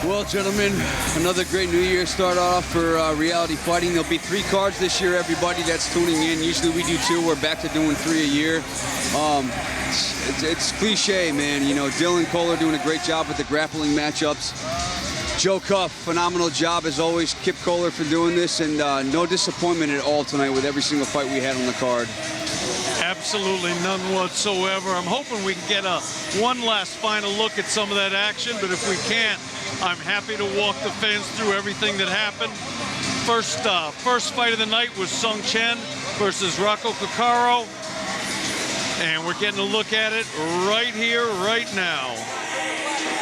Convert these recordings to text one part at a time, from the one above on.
Well, gentlemen, another great new year start off for reality fighting. There'll be 3 cards this year, everybody that's tuning in. Usually we do 2. We're back to doing 3 a year. It's cliche, man. You know, Dylan Kohler doing a great job with the grappling matchups. Joe Cuff, phenomenal job as always. Kip Kohler for doing this, and no disappointment at all tonight with every single fight we had on the card. Absolutely none whatsoever. I'm hoping we can get one last final look at some of that action, but if we can't, I'm happy to walk the fans through everything that happened. First fight of the night was Sung Chen versus Rocco Caccaro, and we're getting a look at it right here, right now.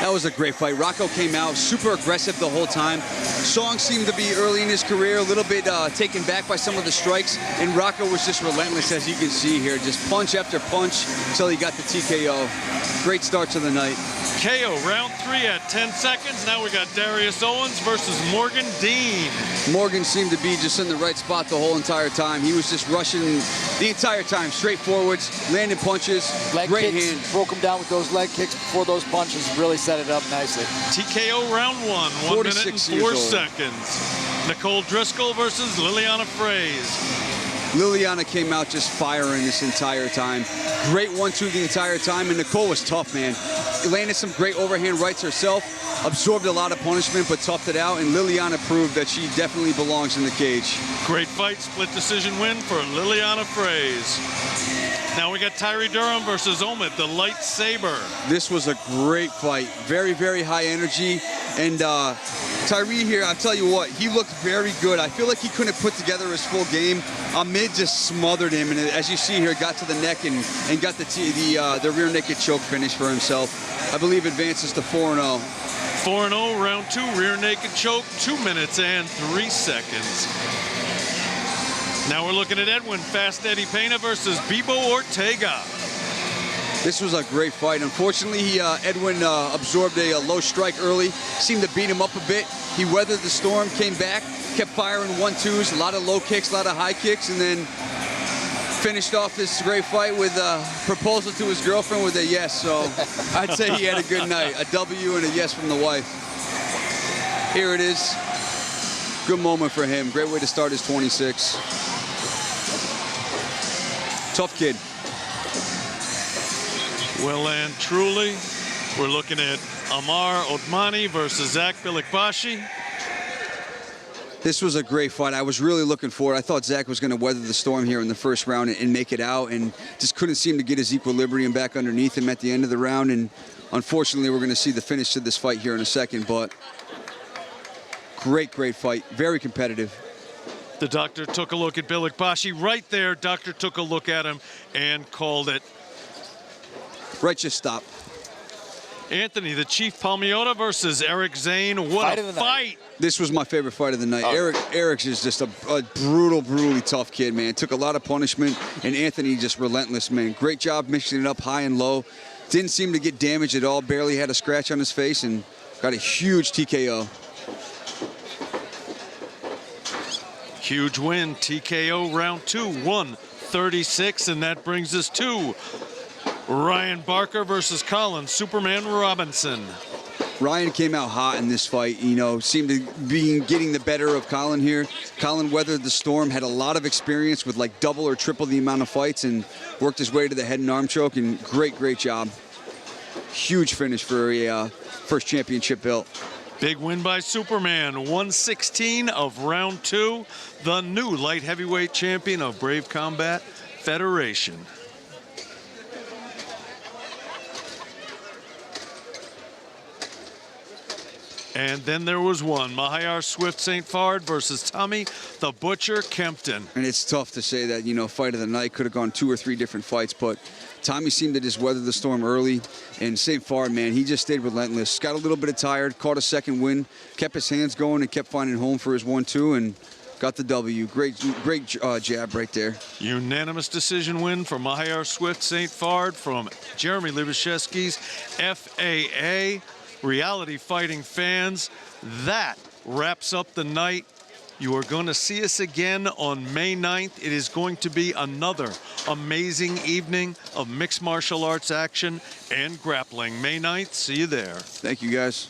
That was a great fight. Rocco came out super aggressive the whole time. Song seemed to be early in his career, a little bit taken back by some of the strikes, and Rocco was just relentless, as you can see here. Just punch after punch until he got the TKO. Great start to the night. KO, round 3 at 10 seconds. Now we got Darius Owens versus Morgan Dean. Morgan seemed to be just in the right spot the whole entire time. He was just rushing the entire time, straight forwards, landing punches, great hands. Broke him down with those leg kicks before those punches, really set it up nicely. TKO round 1, 1 minute and 4 seconds. Nicole Driscoll versus Liliana Fraze. Liliana came out just firing this entire time. Great 1-2 the entire time, and Nicole was tough, man. Landed some great overhand rights herself, absorbed a lot of punishment, but toughed it out, and Liliana proved that she definitely belongs in the cage. Great fight, split decision win for Liliana Fraze. Now we got Tyree Durham versus Omid, the lightsaber. This was a great fight. Very, very high energy. And Tyree here, I'll tell you what, he looked very good. I feel like he couldn't put together his full game. Ahmed just smothered him, and as you see here, got to the neck and got the rear naked choke finish for himself. I believe advances to 4-0. 4-0, round 2, rear naked choke, 2 minutes and 3 seconds. Now we're looking at Edwin Fast Eddie Pena versus Bibo Ortega. This was a great fight. Unfortunately, Edwin absorbed a low strike early, seemed to beat him up a bit. He weathered the storm, came back, kept firing 1-2s, a lot of low kicks, a lot of high kicks, and then finished off this great fight with a proposal to his girlfriend with a yes. So I'd say he had a good night, a W and a yes from the wife. Here it is. Good moment for him. Great way to start his 26. Tough kid. Well, and truly, we're looking at Amar Otmani versus Zach Bilikbashi. This was a great fight. I was really looking for it. I thought Zach was going to weather the storm here in the first round and make it out, and just couldn't seem to get his equilibrium back underneath him at the end of the round. And unfortunately, we're going to see the finish to this fight here in a second. But great, great fight. Very competitive. The doctor took a look at Bilikbashi right there. Doctor took a look at him and called it. Righteous stop. Anthony, the Chief Palmiota versus Eric Zane. What a fight. This was my favorite fight of the night. Eric's is just a brutally tough kid, man. Took a lot of punishment, and Anthony just relentless, man. Great job mixing it up high and low. Didn't seem to get damaged at all. Barely had a scratch on his face, and got a huge TKO. Huge win, TKO round 2, 136, and that brings us to Ryan Barker versus Colin Superman Robinson. Ryan came out hot in this fight, you know, seemed to be getting the better of Colin here. Colin weathered the storm, had a lot of experience with like double or triple the amount of fights, and worked his way to the head and arm choke, and great job. Huge finish for a first championship belt. Big win by Superman, 116 of round 2, the new light heavyweight champion of Brave Combat Federation. And then there was one, Mahayar Swift St. Fard versus Tommy the Butcher Kempton. And it's tough to say that, you know, fight of the night could have gone 2 or 3 different fights, but Tommy seemed to just weather the storm early. And St. Fard, man, he just stayed relentless. Got a little bit tired, caught a second win, kept his hands going, and kept finding home for his 1-2, and got the W. Great jab right there. Unanimous decision win for Mahayar Swift St. Fard from Jeremy Libashevsky's FAA. Reality fighting fans, that wraps up the night. You are going to see us again on May 9th. It is going to be another amazing evening of mixed martial arts action and grappling. May 9th, see you there. Thank you, guys.